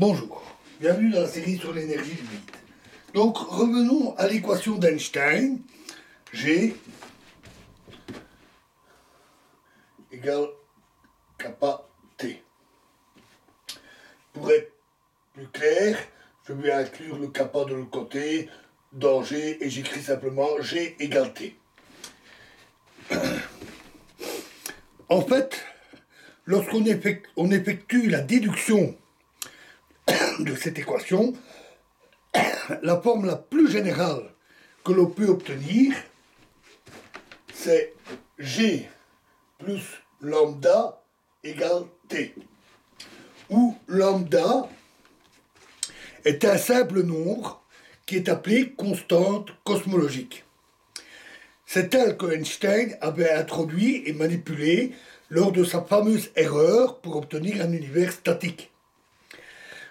Bonjour, bienvenue dans la série sur l'énergie liquide. Donc revenons à l'équation d'Einstein. G égale kappa T. Pour être plus clair, je vais inclure le kappa de l'autre côté dans G et j'écris simplement G égale T. En fait, lorsqu'on effectue la déduction de cette équation, la forme la plus générale que l'on peut obtenir, c'est G plus lambda égale T, où lambda est un simple nombre qui est appelé constante cosmologique. C'est elle que Einstein avait introduit et manipulé lors de sa fameuse erreur pour obtenir un univers statique.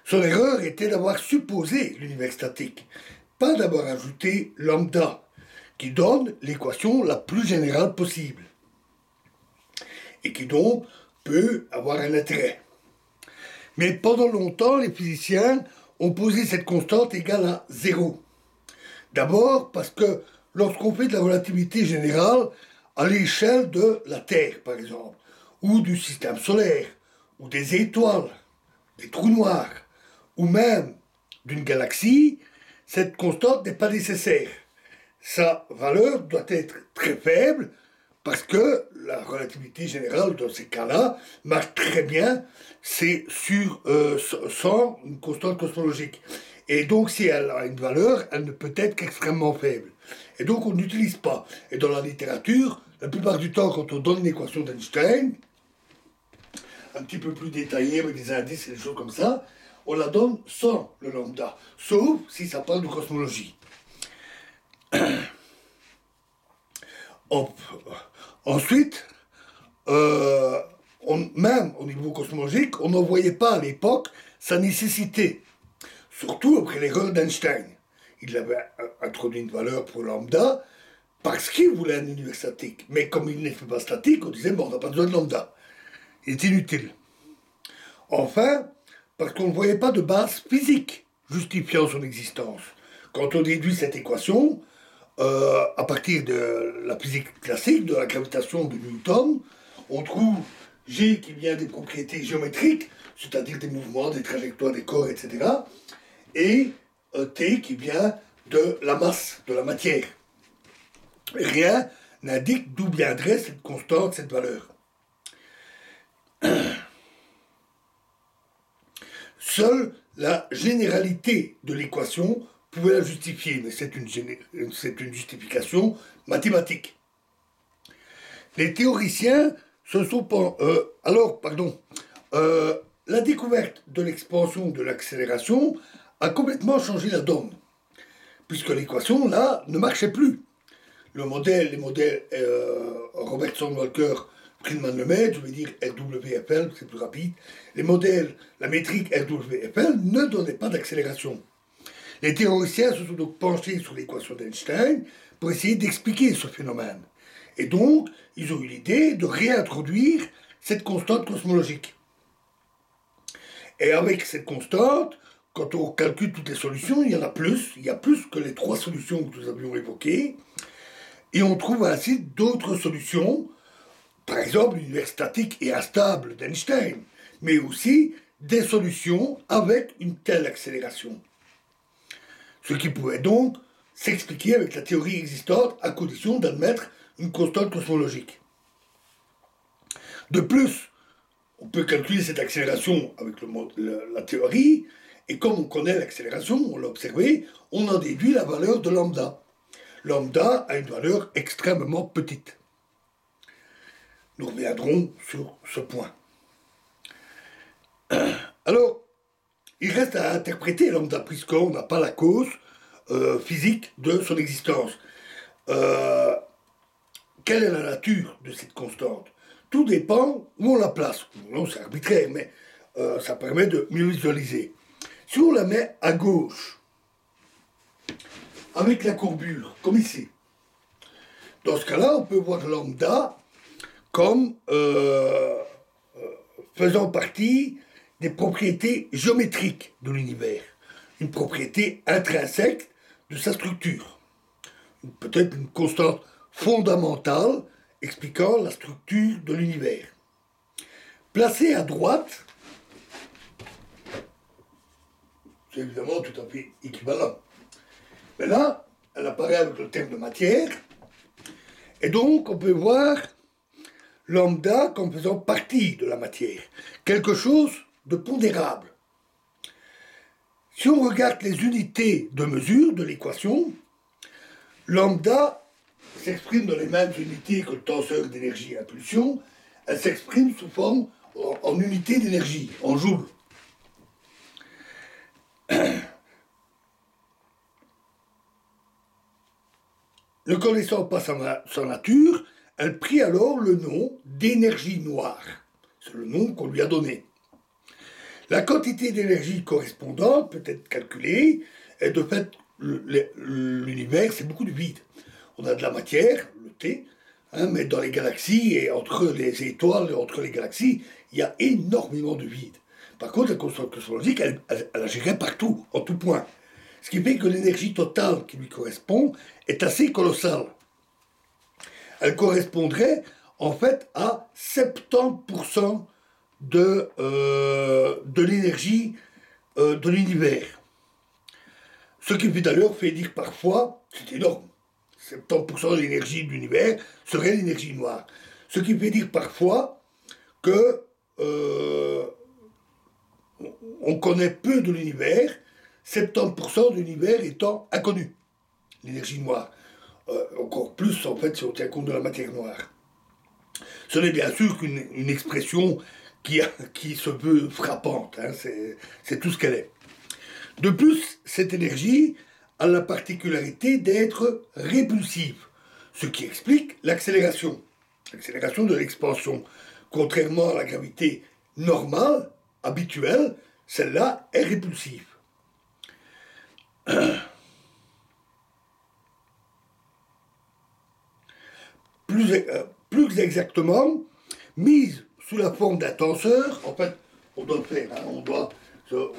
Son erreur était d'avoir supposé l'univers statique, pas d'avoir ajouté lambda, qui donne l'équation la plus générale possible, et qui donc peut avoir un intérêt. Mais pendant longtemps, les physiciens ont posé cette constante égale à 0. D'abord parce que lorsqu'on fait de la relativité générale à l'échelle de la Terre, par exemple, ou du système solaire, ou des étoiles, des trous noirs, ou même d'une galaxie, cette constante n'est pas nécessaire. Sa valeur doit être très faible parce que la relativité générale dans ces cas-là marche très bien, c'est sans une constante cosmologique. Et donc si elle a une valeur, elle ne peut être qu'extrêmement faible. Et donc on n'utilise pas. Et dans la littérature, la plupart du temps, quand on donne une équation d'Einstein, un petit peu plus détaillée avec des indices et des choses comme ça, on la donne sans le lambda, sauf si ça parle de cosmologie. Ensuite, même au niveau cosmologique, on n'en voyait pas à l'époque sa nécessité, surtout après l'erreur d'Einstein. Il avait introduit une valeur pour lambda parce qu'il voulait un univers statique. Mais comme il n'était pas statique, on disait, bon, on n'a pas besoin de lambda. Il est inutile. Enfin, parce qu'on ne voyait pas de base physique justifiant son existence. Quand on déduit cette équation, à partir de la physique classique, de la gravitation de Newton, on trouve G qui vient des propriétés géométriques, c'est-à-dire des mouvements, des trajectoires des corps, etc., et T qui vient de la masse, de la matière. Rien n'indique d'où viendrait cette constante, cette valeur. Seule la généralité de l'équation pouvait la justifier, mais c'est une justification mathématique. Les théoriciens se sont... la découverte de l'expansion de l'accélération a complètement changé la donne, puisque l'équation, là, ne marchait plus. Les modèles Robertson-Walker, Friedman-Lemaitre, je vais dire RWFL, c'est plus rapide, les modèles, la métrique RWFL ne donnaient pas d'accélération. Les théoriciens se sont donc penchés sur l'équation d'Einstein pour essayer d'expliquer ce phénomène. Et donc, ils ont eu l'idée de réintroduire cette constante cosmologique. Et avec cette constante, quand on calcule toutes les solutions, il y en a plus, il y a plus que les 3 solutions que nous avions évoquées, et on trouve ainsi d'autres solutions, par exemple l'univers statique et instable d'Einstein, mais aussi des solutions avec une telle accélération. Ce qui pouvait donc s'expliquer avec la théorie existante à condition d'admettre une constante cosmologique. De plus, on peut calculer cette accélération avec la théorie, et comme on connaît l'accélération, on l'a observé, on en déduit la valeur de lambda. Lambda a une valeur extrêmement petite. Nous reviendrons sur ce point. Alors, il reste à interpréter lambda, puisqu'on n'a pas la cause physique de son existence. Quelle est la nature de cette constante? Tout dépend où on la place. Non, c'est arbitraire, mais ça permet de mieux visualiser. Si on la met à gauche, avec la courbure, comme ici, dans ce cas-là, on peut voir lambda comme faisant partie des propriétés géométriques de l'univers, une propriété intrinsèque de sa structure, peut-être une constante fondamentale expliquant la structure de l'univers. Placée à droite, c'est évidemment tout à fait équivalent. Mais là, elle apparaît avec le terme de matière, et donc on peut voir lambda comme faisant partie de la matière, quelque chose de pondérable. Si on regarde les unités de mesure de l'équation, lambda s'exprime dans les mêmes unités que le tenseur d'énergie et impulsion, elle s'exprime sous forme en unité d'énergie, en joules. Ne connaissant pas sa nature, elle prit alors le nom d'énergie noire. C'est le nom qu'on lui a donné. La quantité d'énergie correspondante peut être calculée, et de fait, l'univers, c'est beaucoup de vide. On a de la matière, le T, mais dans les galaxies, et entre les étoiles et entre les galaxies, il y a énormément de vide. Par contre, la constante cosmologique, elle agirait partout, en tout point. Ce qui fait que l'énergie totale qui lui correspond est assez colossale. Elle correspondrait en fait à 70% de l'énergie de l'univers. Ce qui d'ailleurs fait dire parfois, c'est énorme, 70% de l'énergie de l'univers serait l'énergie noire. Ce qui fait dire parfois que on connaît peu de l'univers, 70% de l'univers étant inconnu, l'énergie noire. Encore plus, en fait, si on tient compte de la matière noire. Ce n'est bien sûr qu'une expression qui se veut frappante, hein, c'est tout ce qu'elle est. De plus, cette énergie a la particularité d'être répulsive, ce qui explique l'accélération de l'expansion. Contrairement à la gravité normale, habituelle, celle-là est répulsive. Plus exactement, mise sous la forme d'un tenseur, en fait, on doit le faire, hein,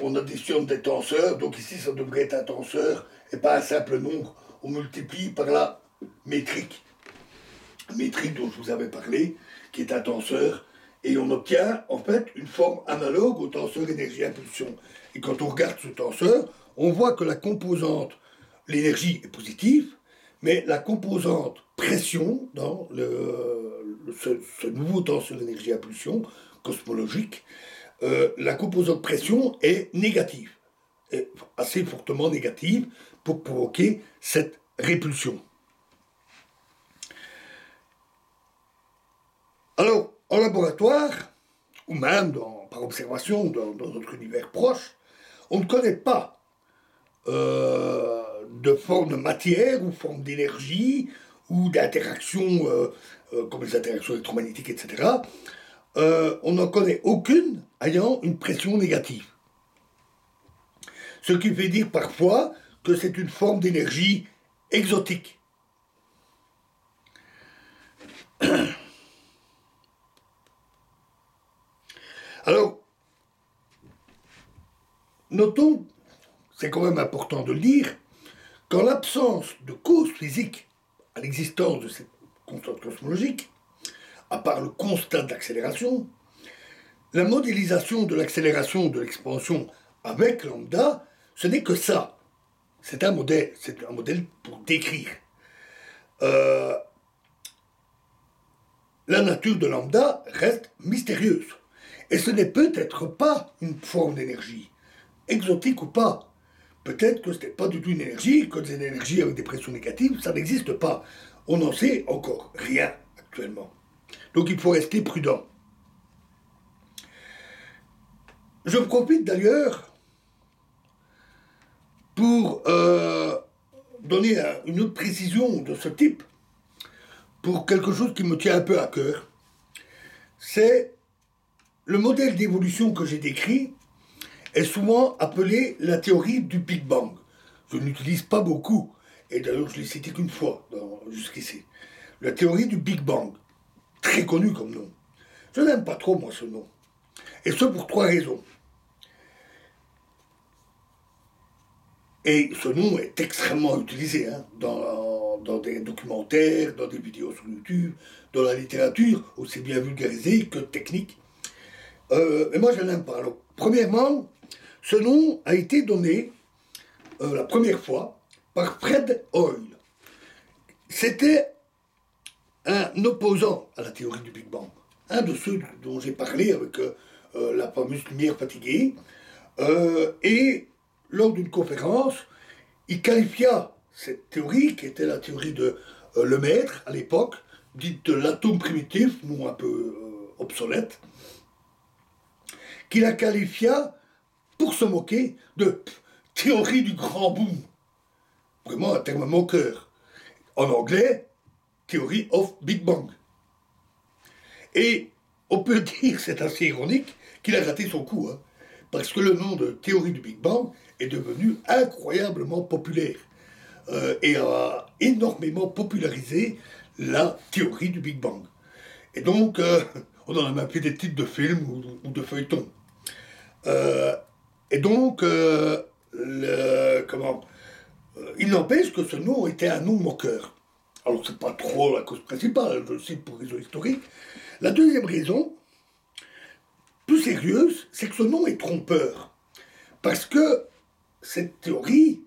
on additionne des tenseurs, donc ici ça devrait être un tenseur et pas un simple nombre, on multiplie par la métrique dont je vous avais parlé, qui est un tenseur, et on obtient en fait une forme analogue au tenseur énergie-impulsion. Et quand on regarde ce tenseur, on voit que la composante, l'énergie est positive, mais la composante pression dans ce nouveau tenseur énergie-impulsion cosmologique, la composante pression est négative, est assez fortement négative pour provoquer cette répulsion. Alors, en laboratoire, ou même par observation dans notre univers proche, on ne connaît pas de forme de matière ou forme d'énergie ou d'interaction comme les interactions électromagnétiques, etc. On n'en connaît aucune ayant une pression négative. Ce qui fait dire parfois que c'est une forme d'énergie exotique. Alors, notons, c'est quand même important de le dire, qu'en l'absence de cause physique à l'existence de cette constante cosmologique, à part le constat d'accélération, la modélisation de l'accélération de l'expansion avec lambda, ce n'est que ça. C'est un modèle pour décrire. La nature de lambda reste mystérieuse. Et ce n'est peut-être pas une forme d'énergie, exotique ou pas. Peut-être que ce n'est pas du tout une énergie, que des énergies avec des pressions négatives, ça n'existe pas. On n'en sait encore rien actuellement. Donc il faut rester prudent. Je profite d'ailleurs pour donner une autre précision de ce type, pour quelque chose qui me tient un peu à cœur. C'est le modèle d'évolution que j'ai décrit est souvent appelé la théorie du Big Bang. Je ne l'utilise pas beaucoup, et d'ailleurs je l'ai cité qu'une fois jusqu'ici. La théorie du Big Bang, très connue comme nom. Je n'aime pas trop moi ce nom. Et ce pour trois raisons. Et ce nom est extrêmement utilisé hein, dans des documentaires, dans des vidéos sur YouTube, dans la littérature, aussi bien vulgarisée que technique. Mais moi, je n'aime pas. Alors, premièrement, ce nom a été donné la première fois par Fred Hoyle. C'était un opposant à la théorie du Big Bang. Un de ceux dont j'ai parlé avec la fameuse lumière fatiguée. Et lors d'une conférence, il qualifia cette théorie, qui était la théorie de Lemaître à l'époque, dite de l'atome primitif, nom un peu obsolète, qu'il la qualifia, pour se moquer, de théorie du grand boom. Vraiment un terme moqueur. En anglais, Theory of Big Bang. Et on peut dire, c'est assez ironique, qu'il a raté son coup, hein, parce que le nom de théorie du Big Bang est devenu incroyablement populaire et a énormément popularisé la théorie du Big Bang. Et donc, on en a même fait des titres de films ou de feuilletons. Et donc, il n'empêche que ce nom était un nom moqueur. Alors, c'est pas trop la cause principale, je le cite pour raison historique. La deuxième raison, plus sérieuse, c'est que ce nom est trompeur. Parce que cette théorie,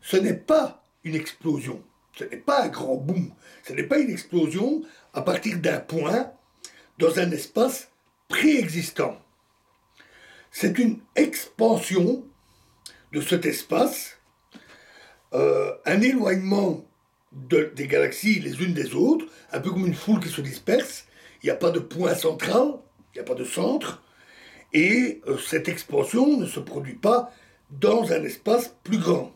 ce n'est pas une explosion. Ce n'est pas un grand boom. Ce n'est pas une explosion à partir d'un point dans un espace préexistant. C'est une expansion de cet espace, un éloignement des galaxies les unes des autres, un peu comme une foule qui se disperse. Il n'y a pas de point central, il n'y a pas de centre, et cette expansion ne se produit pas dans un espace plus grand.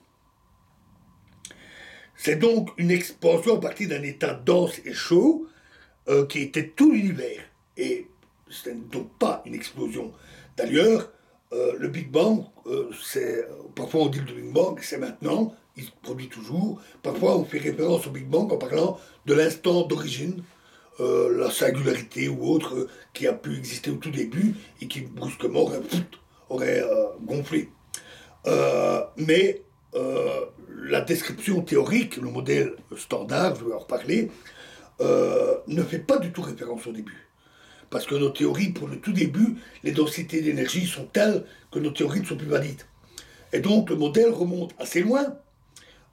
C'est donc une expansion à partir d'un état dense et chaud qui était tout l'univers. Et ce n'est donc pas une explosion. D'ailleurs, le Big Bang, parfois on dit le Big Bang, c'est maintenant, il se produit toujours. Parfois on fait référence au Big Bang en parlant de l'instant d'origine, la singularité ou autre qui a pu exister au tout début et qui brusquement aurait gonflé. Mais la description théorique, le modèle standard, je vais en reparler, ne fait pas du tout référence au début. Parce que nos théories, pour le tout début, les densités d'énergie sont telles que nos théories ne sont plus valides. Et donc le modèle remonte assez loin,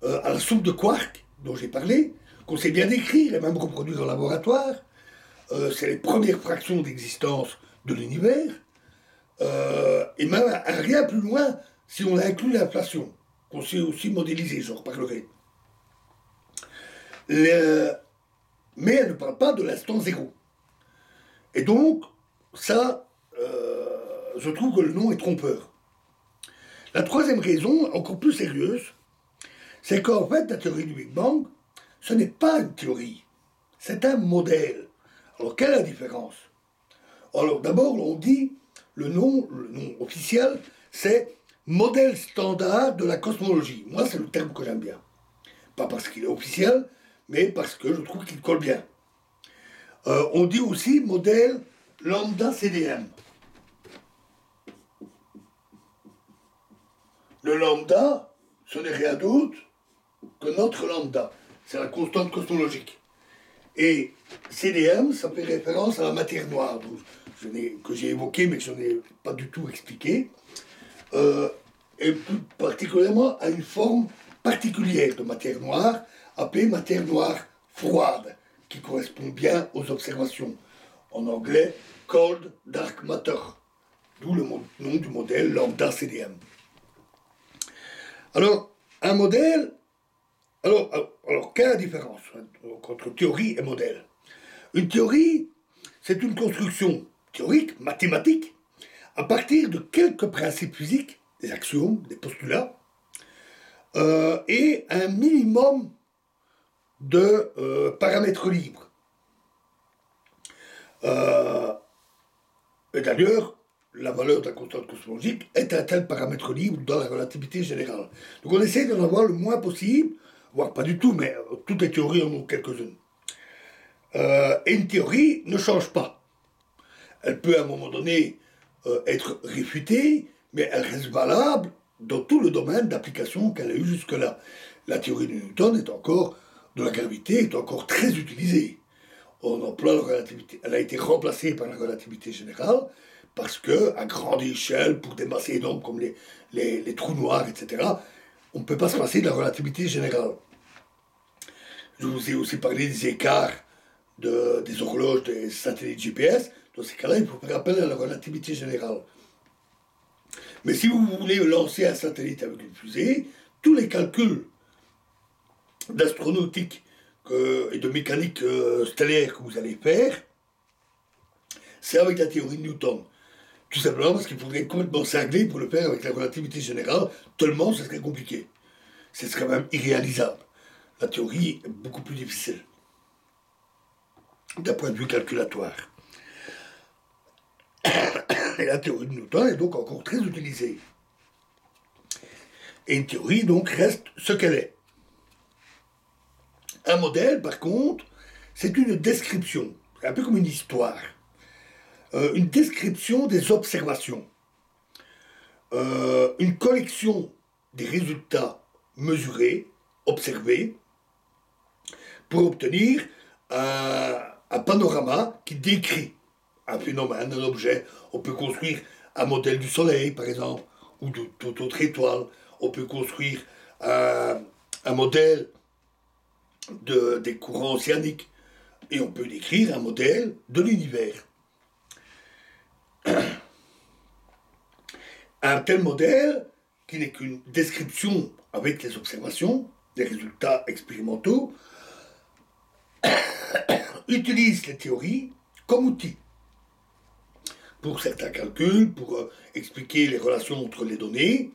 à la soupe de quark, dont j'ai parlé, qu'on sait bien décrire et même reproduire en laboratoire. C'est les premières fractions d'existence de l'univers. Et même à rien plus loin, si on inclut l'inflation, qu'on sait aussi modéliser, j'en reparlerai. Mais elle ne parle pas de l'instant zéro. Et donc, ça, je trouve que le nom est trompeur. La troisième raison, encore plus sérieuse, c'est qu'en fait, la théorie du Big Bang, ce n'est pas une théorie, c'est un modèle. Alors, quelle est la différence? Alors, d'abord, on dit, le nom officiel, c'est modèle standard de la cosmologie. Moi, c'est le terme que j'aime bien. Pas parce qu'il est officiel, mais parce que je trouve qu'il colle bien. On dit aussi modèle lambda CDM. Le lambda, ce n'est rien d'autre que notre lambda. C'est la constante cosmologique. Et CDM, ça fait référence à la matière noire, que j'ai évoqué, mais que je n'ai pas du tout expliqué. Et plus particulièrement à une forme particulière de matière noire, appelée matière noire froide, qui correspond bien aux observations. En anglais, Cold Dark Matter, d'où le nom du modèle lambda CDM. Alors, un modèle, alors quelle est la différence entre théorie et modèle? Une théorie, c'est une construction théorique, mathématique, à partir de quelques principes physiques, des axiomes, des postulats, et un minimum de paramètres libres. Et d'ailleurs, la valeur de la constante cosmologique est un tel paramètre libre dans la relativité générale. Donc on essaie d'en avoir le moins possible, voire pas du tout, mais toutes les théories en ont quelques-unes. Et une théorie ne change pas. Elle peut à un moment donné être réfutée, mais elle reste valable dans tout le domaine d'application qu'elle a eu jusque-là. La théorie de Newton de la gravité est encore très utilisée. On emploie la relativité. Elle a été remplacée par la relativité générale parce que, à grande échelle, pour des masses énormes comme les trous noirs, etc., on ne peut pas se passer de la relativité générale. Je vous ai aussi parlé des écarts des horloges, des satellites GPS. Dans ces cas-là, il faut faire appel à la relativité générale. Mais si vous voulez lancer un satellite avec une fusée, tous les calculs d'astronautique et de mécanique stellaire que vous allez faire, c'est avec la théorie de Newton. Tout simplement parce qu'il faudrait être complètement cinglé pour le faire avec la relativité générale, tellement ce serait compliqué. Ce serait même irréalisable. La théorie est beaucoup plus difficile, d'un point de vue calculatoire. Et la théorie de Newton est donc encore très utilisée. Et une théorie, donc, reste ce qu'elle est. Un modèle, par contre, c'est une description. C'est un peu comme une histoire. Une description des observations. Une collection des résultats mesurés, observés, pour obtenir un panorama qui décrit un phénomène, un objet. On peut construire un modèle du Soleil, par exemple, ou de toute autre étoile. On peut construire un modèle des courants océaniques. Et on peut décrire un modèle de l'univers. Un tel modèle, qui n'est qu'une description avec les observations, des résultats expérimentaux, utilise les théories comme outil pour certains calculs, pour expliquer les relations entre les données,